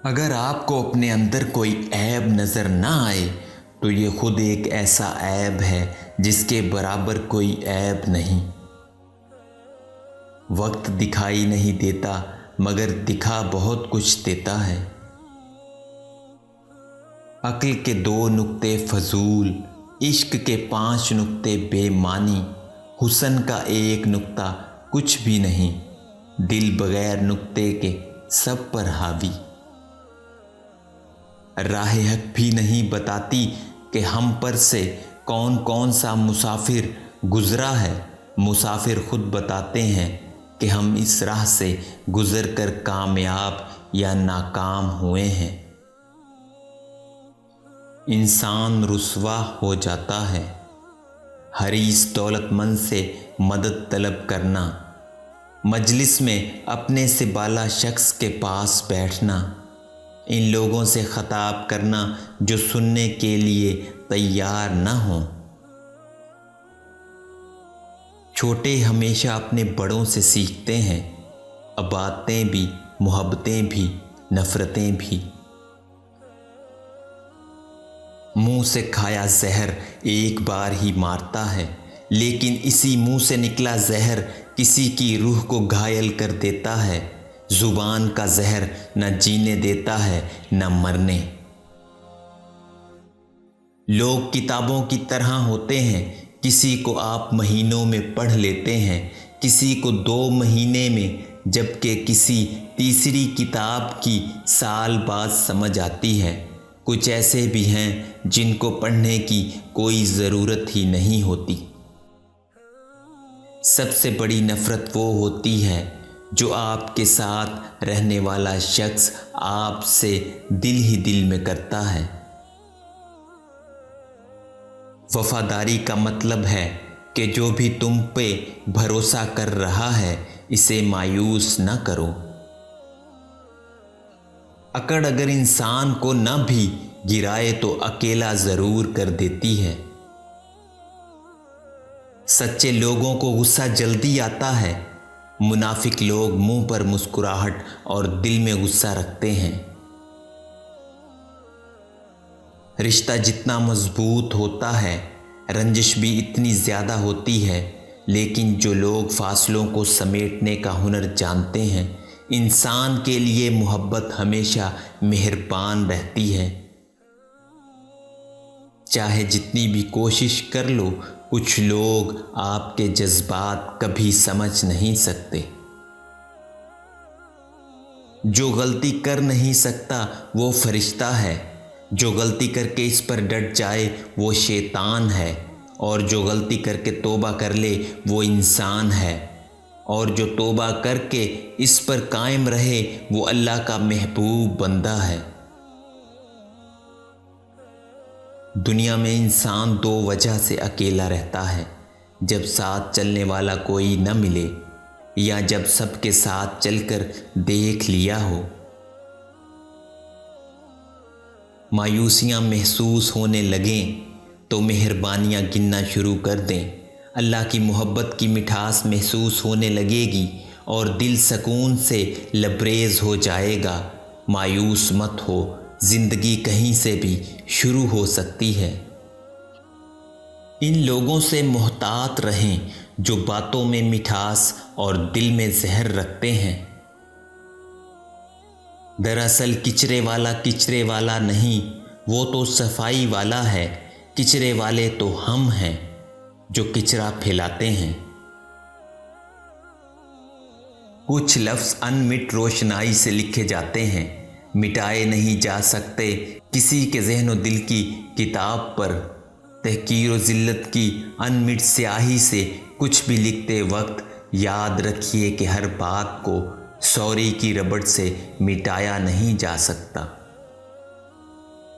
اگر آپ کو اپنے اندر کوئی عیب نظر نہ آئے تو یہ خود ایک ایسا عیب ہے جس کے برابر کوئی عیب نہیں۔ وقت دکھائی نہیں دیتا مگر دکھا بہت کچھ دیتا ہے۔ عقل کے 2 نقطے فضول، عشق کے 5 نقطے بے معنی، حسن کا 1 نقطہ کچھ بھی نہیں، دل بغیر نقطے کے سب پر حاوی۔ راہ حق بھی نہیں بتاتی کہ ہم پر سے کون کون سا مسافر گزرا ہے، مسافر خود بتاتے ہیں کہ ہم اس راہ سے گزر کر کامیاب یا ناکام ہوئے ہیں۔ انسان رسوا ہو جاتا ہے، حریص دولت مند سے مدد طلب کرنا، مجلس میں اپنے سے بالا شخص کے پاس بیٹھنا، ان لوگوں سے خطاب کرنا جو سننے کے لیے تیار نہ ہوں۔ چھوٹے ہمیشہ اپنے بڑوں سے سیکھتے ہیں، باتیں بھی، محبتیں بھی، نفرتیں بھی۔ منہ سے کھایا زہر ایک بار ہی مارتا ہے، لیکن اسی منہ سے نکلا زہر کسی کی روح کو گھائل کر دیتا ہے۔ زبان کا زہر نہ جینے دیتا ہے نہ مرنے۔ لوگ کتابوں کی طرح ہوتے ہیں، کسی کو آپ مہینوں میں پڑھ لیتے ہیں، کسی کو 2 مہینے میں، جبکہ کسی تیسری کتاب کی سال بعد سمجھ آتی ہے۔ کچھ ایسے بھی ہیں جن کو پڑھنے کی کوئی ضرورت ہی نہیں ہوتی۔ سب سے بڑی نفرت وہ ہوتی ہے جو آپ کے ساتھ رہنے والا شخص آپ سے دل ہی دل میں کرتا ہے۔ وفاداری کا مطلب ہے کہ جو بھی تم پہ بھروسہ کر رہا ہے اسے مایوس نہ کرو۔ اکڑ اگر انسان کو نہ بھی گرائے تو اکیلا ضرور کر دیتی ہے۔ سچے لوگوں کو غصہ جلدی آتا ہے، منافق لوگ منہ پر مسکراہٹ اور دل میں غصہ رکھتے ہیں۔ رشتہ جتنا مضبوط ہوتا ہے رنجش بھی اتنی زیادہ ہوتی ہے، لیکن جو لوگ فاصلوں کو سمیٹنے کا ہنر جانتے ہیں، انسان کے لیے محبت ہمیشہ مہربان رہتی ہے۔ چاہے جتنی بھی کوشش کر لو، کچھ لوگ آپ کے جذبات کبھی سمجھ نہیں سکتے۔ جو غلطی کر نہیں سکتا وہ فرشتہ ہے، جو غلطی کر کے اس پر ڈٹ جائے وہ شیطان ہے، اور جو غلطی کر کے توبہ کر لے وہ انسان ہے، اور جو توبہ کر کے اس پر قائم رہے وہ اللہ کا محبوب بندہ ہے۔ دنیا میں انسان 2 وجہ سے اکیلا رہتا ہے، جب ساتھ چلنے والا کوئی نہ ملے، یا جب سب کے ساتھ چل کر دیکھ لیا ہو۔ مایوسیاں محسوس ہونے لگیں تو مہربانیاں گننا شروع کر دیں۔ اللہ کی محبت کی مٹھاس محسوس ہونے لگے گی اور دل سکون سے لبریز ہو جائے گا۔ مایوس مت ہو، زندگی کہیں سے بھی شروع ہو سکتی ہے۔ ان لوگوں سے محتاط رہیں جو باتوں میں مٹھاس اور دل میں زہر رکھتے ہیں۔ دراصل کچرے والا نہیں، وہ تو صفائی والا ہے۔ کچرے والے تو ہم ہیں جو کچرا پھیلاتے ہیں۔ کچھ لفظ انمٹ روشنائی سے لکھے جاتے ہیں، مٹائے نہیں جا سکتے۔ کسی کے ذہن و دل کی کتاب پر تحقیر و ذلت کی انمٹ سیاہی سے کچھ بھی لکھتے وقت یاد رکھیے کہ ہر بات کو سوری کی ربڑ سے مٹایا نہیں جا سکتا۔